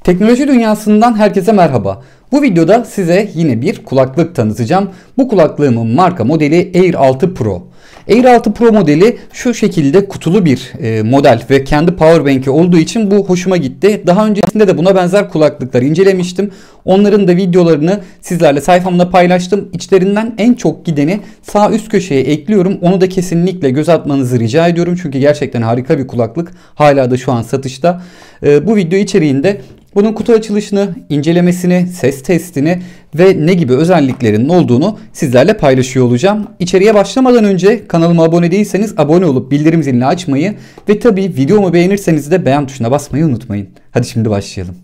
Teknoloji dünyasından herkese merhaba. Bu videoda size yine bir kulaklık tanıtacağım. Bu kulaklığımın marka modeli Air 6 Pro. Air 6 Pro modeli şu şekilde kutulu bir model ve kendi powerbank'i olduğu için bu hoşuma gitti. Daha öncesinde de buna benzer kulaklıkları incelemiştim. Onların da videolarını sizlerle sayfamda paylaştım. İçlerinden en çok gideni sağ üst köşeye ekliyorum. Onu da kesinlikle göz atmanızı rica ediyorum. Çünkü gerçekten harika bir kulaklık. Hala da şu an satışta. Bu video içeriğinde bunun kutu açılışını, incelemesini, ses testini ve ne gibi özelliklerinin olduğunu sizlerle paylaşıyor olacağım. İçeriye başlamadan önce kanalıma abone değilseniz abone olup bildirim zilini açmayı ve tabii videomu beğenirseniz de beğen tuşuna basmayı unutmayın. Hadi şimdi başlayalım.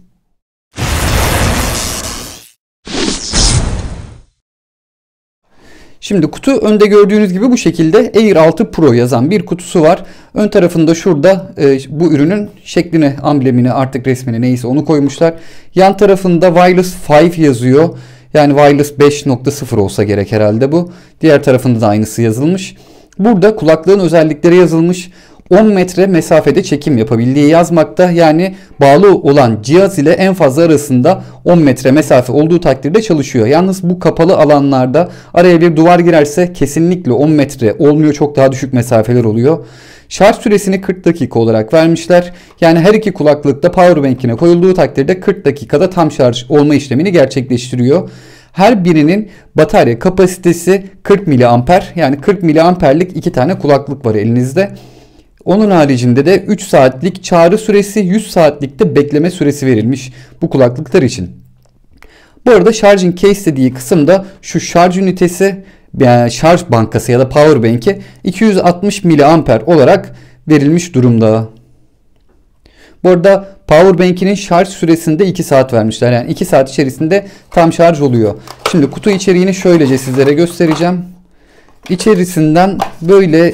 Şimdi kutu önde gördüğünüz gibi bu şekilde Air 6 Pro yazan bir kutusu var. Ön tarafında şurada bu ürünün şeklini, amblemini, artık resmini neyse onu koymuşlar. Yan tarafında Wireless 5 yazıyor. Yani Wireless 5.0 olsa gerek herhalde bu. Diğer tarafında da aynısı yazılmış. Burada kulaklığın özellikleri yazılmış. 10 metre mesafede çekim yapabildiği yazmakta. Yani bağlı olan cihaz ile en fazla arasında 10 metre mesafe olduğu takdirde çalışıyor. Yalnız bu kapalı alanlarda araya bir duvar girerse kesinlikle 10 metre olmuyor. Çok daha düşük mesafeler oluyor. Şarj süresini 40 dakika olarak vermişler. Yani her iki kulaklıkta powerbank'ine koyulduğu takdirde 40 dakikada tam şarj olma işlemini gerçekleştiriyor. Her birinin batarya kapasitesi 40 mAh. Yani 40 mAh'lik iki tane kulaklık var elinizde. Onun haricinde de 3 saatlik çağrı süresi, 100 saatlik de bekleme süresi verilmiş bu kulaklıklar için. Bu arada charging case dediği kısımda şu şarj ünitesi, yani şarj bankası ya da powerbank'i 260 mAh olarak verilmiş durumda. Bu arada powerbank'inin şarj süresinde 2 saat vermişler. Yani 2 saat içerisinde tam şarj oluyor. Şimdi kutu içeriğini şöylece sizlere göstereceğim. İçerisinden böyle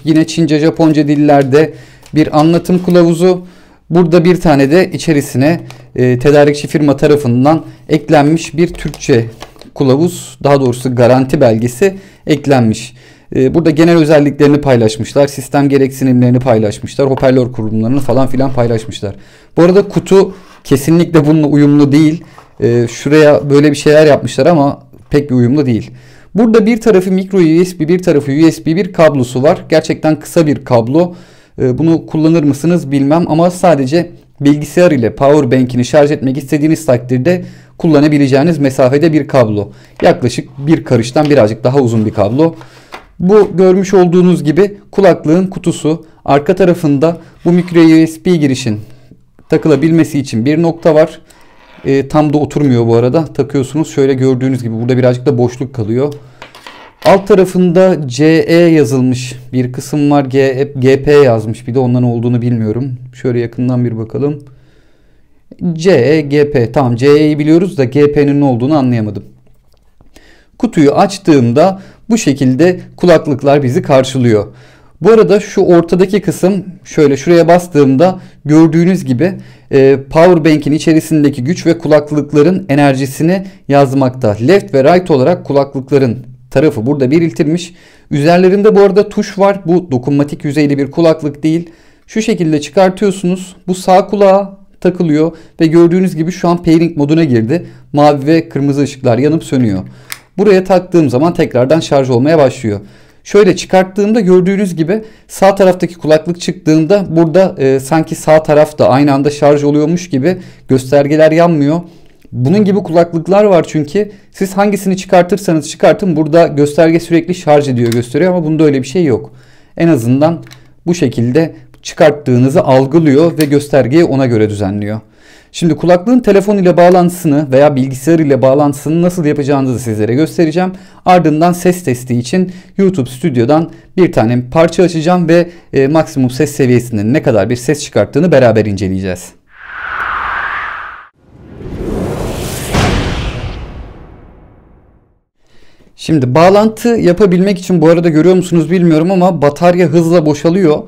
yine Çince, Japonca dillerde bir anlatım kılavuzu. Burada bir tane de içerisine tedarikçi firma tarafından eklenmiş bir Türkçe kılavuz, daha doğrusu garanti belgesi eklenmiş. Burada genel özelliklerini paylaşmışlar. Sistem gereksinimlerini paylaşmışlar. Hoparlör kurulumlarını falan filan paylaşmışlar. Bu arada kutu kesinlikle bununla uyumlu değil. Şuraya böyle bir şeyler yapmışlar ama pek bir uyumlu değil. Burada bir tarafı micro USB, bir tarafı USB bir kablosu var. Gerçekten kısa bir kablo. Bunu kullanır mısınız bilmem ama sadece bilgisayar ile powerbank'ini şarj etmek istediğiniz takdirde kullanabileceğiniz mesafede bir kablo. Yaklaşık bir karıştan birazcık daha uzun bir kablo. Bu görmüş olduğunuz gibi kulaklığın kutusu. Arka tarafında bu micro USB girişin takılabilmesi için bir nokta var. Tam da oturmuyor bu arada. Takıyorsunuz. Şöyle gördüğünüz gibi burada birazcık da boşluk kalıyor. Alt tarafında CE yazılmış bir kısım var. GP yazmış. Bir de ondan olduğunu bilmiyorum. Şöyle yakından bir bakalım. CE, GP. Tamam, CE'yi biliyoruz da GP'nin ne olduğunu anlayamadım. Kutuyu açtığımda bu şekilde kulaklıklar bizi karşılıyor. Bu arada şu ortadaki kısım, şöyle şuraya bastığımda gördüğünüz gibi powerbank'in içerisindeki güç ve kulaklıkların enerjisini yazmakta. Left ve right olarak kulaklıkların tarafı burada belirtilmiş. Üzerlerinde bu arada tuş var. Bu dokunmatik yüzeyli bir kulaklık değil. Şu şekilde çıkartıyorsunuz. Bu sağ kulağa takılıyor ve gördüğünüz gibi şu an pairing moduna girdi. Mavi ve kırmızı ışıklar yanıp sönüyor. Buraya taktığım zaman tekrardan şarj olmaya başlıyor. Şöyle çıkarttığımda gördüğünüz gibi sağ taraftaki kulaklık çıktığında burada sanki sağ tarafta aynı anda şarj oluyormuş gibi göstergeler yanmıyor. Bunun gibi kulaklıklar var çünkü siz hangisini çıkartırsanız çıkartın burada gösterge sürekli şarj ediyor gösteriyor ama bunda öyle bir şey yok. En azından bu şekilde çıkarttığınızı algılıyor ve göstergeyi ona göre düzenliyor. Şimdi kulaklığın telefon ile bağlantısını veya bilgisayar ile bağlantısını nasıl yapacağınızı sizlere göstereceğim. Ardından ses testi için YouTube Studio'dan bir tane parça açacağım ve maksimum ses seviyesinin ne kadar bir ses çıkarttığını beraber inceleyeceğiz. Şimdi bağlantı yapabilmek için bu arada görüyor musunuz bilmiyorum ama batarya hızla boşalıyor.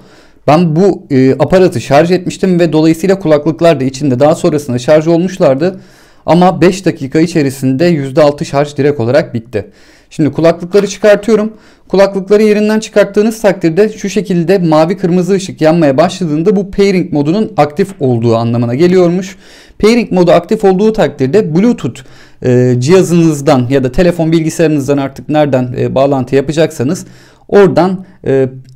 Ben bu aparatı şarj etmiştim ve dolayısıyla kulaklıklar da içinde daha sonrasında şarj olmuşlardı. Ama 5 dakika içerisinde %6 şarj direkt olarak bitti. Şimdi kulaklıkları çıkartıyorum. Kulaklıkları yerinden çıkarttığınız takdirde şu şekilde mavi kırmızı ışık yanmaya başladığında bu pairing modunun aktif olduğu anlamına geliyormuş. Pairing modu aktif olduğu takdirde Bluetooth cihazınızdan ya da telefon bilgisayarınızdan artık nereden bağlantı yapacaksanız oradan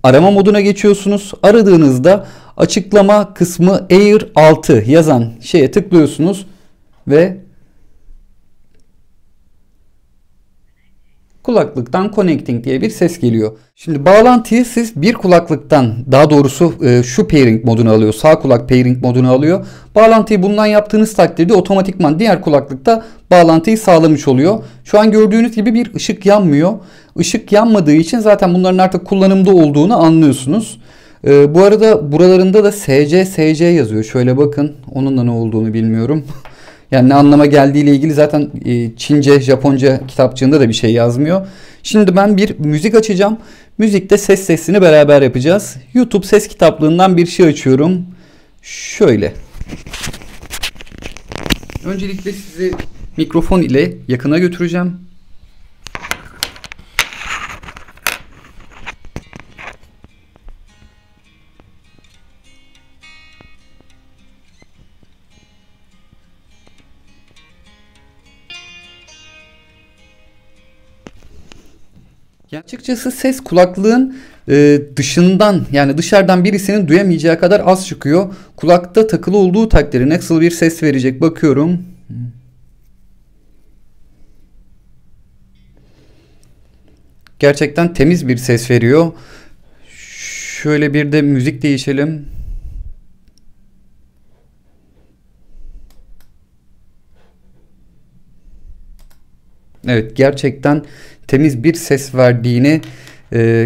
arama moduna geçiyorsunuz. Aradığınızda açıklama kısmı Air 6 yazan şeye tıklıyorsunuz ve kulaklıktan connecting diye bir ses geliyor. Şimdi bağlantıyı siz bir kulaklıktan, daha doğrusu şu pairing modunu alıyor. Sağ kulak pairing modunu alıyor. Bağlantıyı bundan yaptığınız takdirde otomatikman diğer kulaklıkta bağlantıyı sağlamış oluyor. Şu an gördüğünüz gibi bir ışık yanmıyor. Işık yanmadığı için zaten bunların artık kullanımda olduğunu anlıyorsunuz. Bu arada buralarında da SC yazıyor. Şöyle bakın. Onun da ne olduğunu bilmiyorum. Yani ne anlama geldiğiyle ilgili zaten Çince, Japonca kitapçığında da bir şey yazmıyor. Şimdi ben bir müzik açacağım. Müzikte ses sesini beraber yapacağız. YouTube ses kitaplığından bir şey açıyorum. Şöyle. Öncelikle sizi mikrofon ile yakına götüreceğim. Açıkçası ses kulaklığın dışından, yani dışarıdan birisinin duyamayacağı kadar az çıkıyor. Kulakta takılı olduğu takdirde nasıl bir ses verecek bakıyorum. Gerçekten temiz bir ses veriyor. Şöyle bir de müzik değişelim. Evet, gerçekten temiz bir ses verdiğini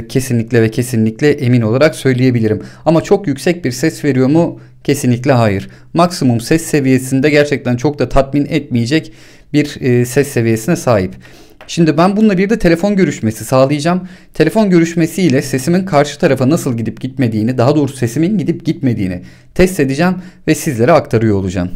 kesinlikle ve kesinlikle emin olarak söyleyebilirim. Ama çok yüksek bir ses veriyor mu? Kesinlikle hayır. Maksimum ses seviyesinde gerçekten çok da tatmin etmeyecek bir ses seviyesine sahip. Şimdi ben bununla bir de telefon görüşmesi sağlayacağım. Telefon görüşmesiyle sesimin karşı tarafa nasıl gidip gitmediğini, daha doğrusu sesimin gidip gitmediğini test edeceğim ve sizlere aktarıyor olacağım.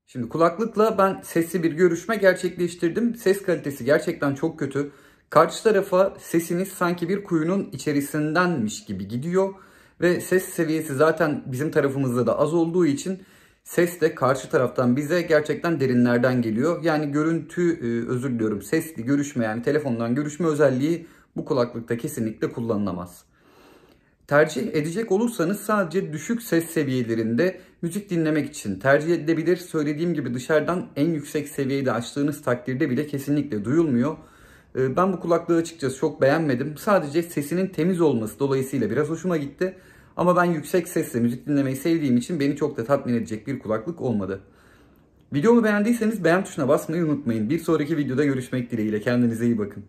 Şimdi kulaklıkla ben sesli bir görüşme gerçekleştirdim. Ses kalitesi gerçekten çok kötü. Karşı tarafa sesiniz sanki bir kuyunun içerisindenmiş gibi gidiyor. Ve ses seviyesi zaten bizim tarafımızda da az olduğu için ses de karşı taraftan bize gerçekten derinlerden geliyor. Yani görüntü, özür diliyorum, sesli görüşme, yani telefondan görüşme özelliği bu kulaklıkta kesinlikle kullanılamaz. Tercih edecek olursanız sadece düşük ses seviyelerinde müzik dinlemek için tercih edilebilir. Söylediğim gibi dışarıdan en yüksek seviyede açtığınız takdirde bile kesinlikle duyulmuyor. Ben bu kulaklığı açıkçası çok beğenmedim. Sadece sesinin temiz olması dolayısıyla biraz hoşuma gitti. Ama ben yüksek sesle müzik dinlemeyi sevdiğim için beni çok da tatmin edecek bir kulaklık olmadı. Videomu beğendiyseniz beğen tuşuna basmayı unutmayın. Bir sonraki videoda görüşmek dileğiyle. Kendinize iyi bakın.